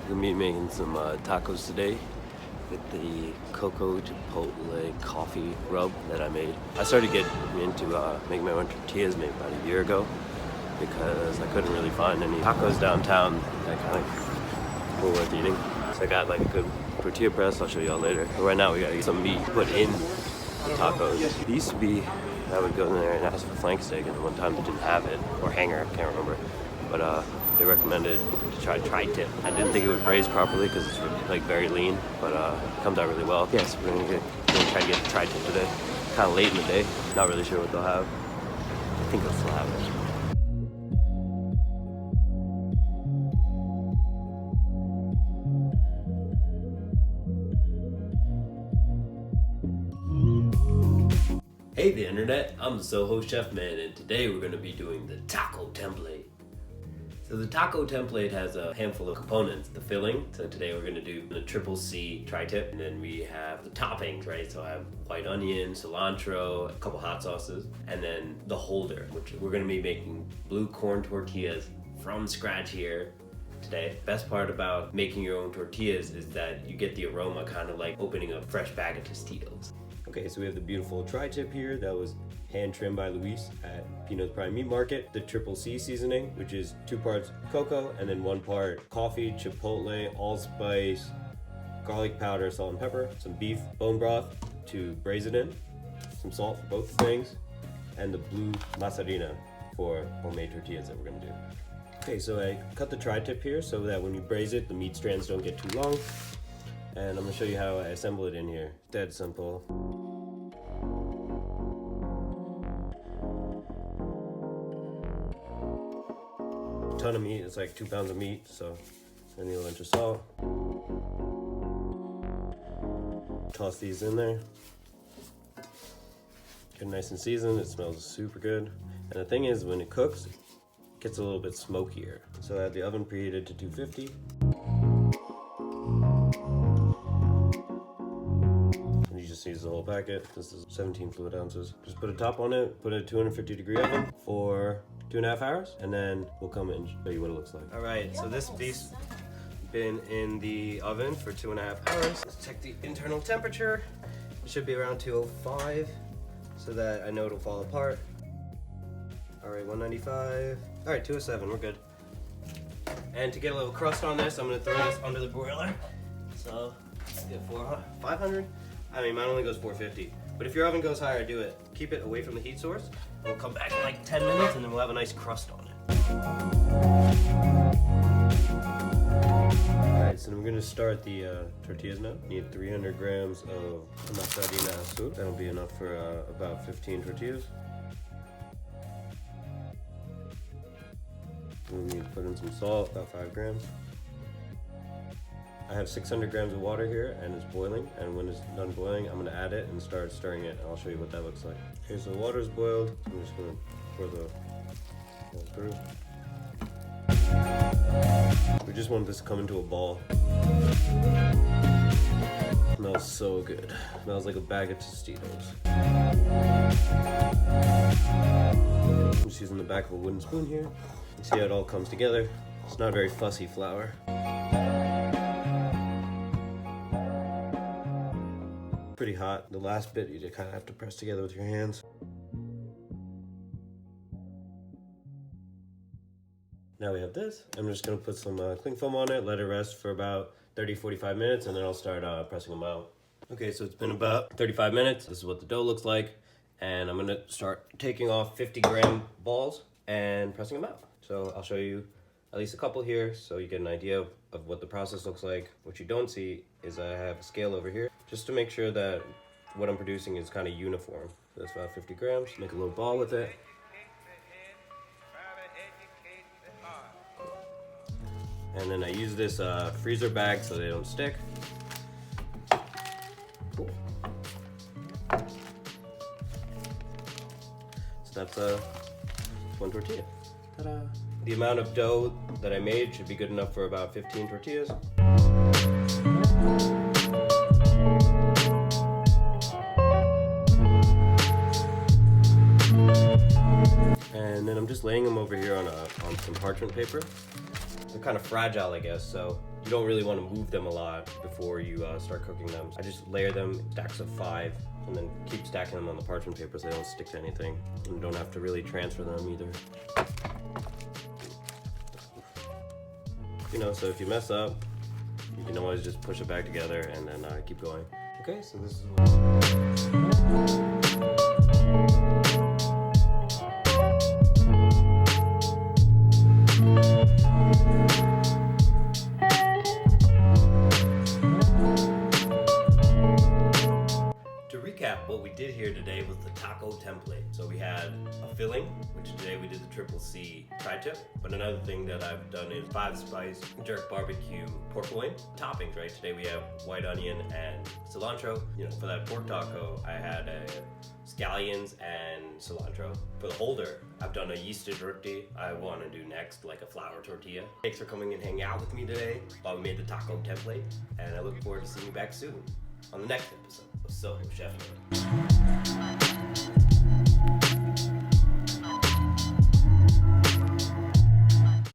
We're gonna be making some tacos today with the Cocoa&Chipotle coffee rub that I made. I started getting into making my own tortillas maybe about a year ago because I couldn't really find any tacos downtown that kind of were worth eating. So I got like a good tortilla press, I'll show y'all later. But right now we gotta get some meat put in the tacos. It used to be I would go in there and ask for flank steak, and one time they didn't have it, or hanger, I can't remember. But they recommended to try tri-tip. I didn't think it would braise properly because it's like very lean, but it comes out really well. Yeah, so we're gonna try to get the tri-tip today. Kind of late in the day, not really sure what they'll have. I think they'll still have it. Hey the internet, I'm the Soho Chef Man, and today we're going to be doing the taco template. So the taco template has a handful of components. The filling, so today we're going to do the CCC tri-tip, and then we have the toppings, right? So I have white onion, cilantro, a couple hot sauces, and then the holder, which we're going to be making blue corn tortillas from scratch here today. Best part about making your own tortillas is that you get the aroma kind of like opening a fresh bag of Tostitos. Okay, so we have the beautiful tri-tip here that was hand trimmed by Luis at Pino's Prime Meat Market. The CCC seasoning, which is 2 parts cocoa and then 1 part coffee, chipotle, allspice, garlic powder, salt and pepper, some beef bone broth to braise it in, some salt for both things, and the blue macerina for homemade tortillas that we're gonna do. Okay, so I cut the tri-tip here so that when you braise it, the meat strands don't get too long. And I'm gonna show you how I assemble it in here. Dead simple. Ton of meat, it's like 2 pounds of meat, so I need a bunch of salt. Toss these in there. Get nice and seasoned, it smells super good. And the thing is, when it cooks, it gets a little bit smokier. So I have the oven preheated to 250. Use the whole packet. This is 17 fluid ounces. Just put a top on it, put it at 250-degree oven for 2.5 hours, and then we'll come and show you what it looks like. All right, so this beef's been in the oven for 2.5 hours. Let's check the internal temperature. It should be around 205, so that I know it'll fall apart. All right, 195. All right, 207, we're good. And to get a little crust on this, I'm gonna throw this under the broiler. So let's get 500. I mean, mine only goes 450, but if your oven goes higher, do it. Keep it away from the heat source. We'll come back in like 10 minutes and then we'll have a nice crust on it. All right, so then we're gonna start the tortillas now. Need 300 grams of macerina soup. That'll be enough for about 15 tortillas. We'll need to put in some salt, about 5 grams. I have 600 grams of water here and it's boiling, and when it's done boiling I'm going to add it and start stirring it. I'll show you what that looks like. Okay, so the water is boiled. I'm just going to pour the through. We just want this to come into a ball. It smells so good. It smells like a bag of Tostitos. I'm just using the back of a wooden spoon here. You see how it all comes together. It's not very fussy flour. Pretty hot. The last bit you kind of have to press together with your hands. Now we have this. I'm just going to put some cling film on it, let it rest for about 30-45 minutes, and then I'll start pressing them out. Okay, so it's been about 35 minutes. This is what the dough looks like, and I'm going to start taking off 50-gram balls and pressing them out. So I'll show you at least a couple here so you get an idea of what the process looks like. What you don't see is I have a scale over here just to make sure that what I'm producing is kind of uniform. So that's about 50 grams. Make a little ball with it. And then I use this freezer bag so they don't stick. Cool. So that's 1 tortilla. Ta-da! The amount of dough that I made should be good enough for about 15 tortillas. And then I'm just laying them over here on some parchment paper. They're kind of fragile, I guess, so You don't really want to move them a lot before you start cooking them. I just layer them stacks of 5 and then keep stacking them on the parchment paper so they don't stick to anything. And you don't have to really transfer them either. You know, so if you mess up, you can always just push it back together and then keep going. Okay, so this is what we did here today was the taco template. So we had a filling, which today we did the triple C tri-tip. But another thing that I've done is 5-spice jerk barbecue pork loin. Toppings, right? Today we have white onion and cilantro. You know, for that pork taco, I had scallions and cilantro. For the holder, I've done a yeasted roti. I want to do next like a flour tortilla. Thanks for coming and hanging out with me today while we made the taco template. And I look forward to seeing you back soon on the next episode of So Chef Man.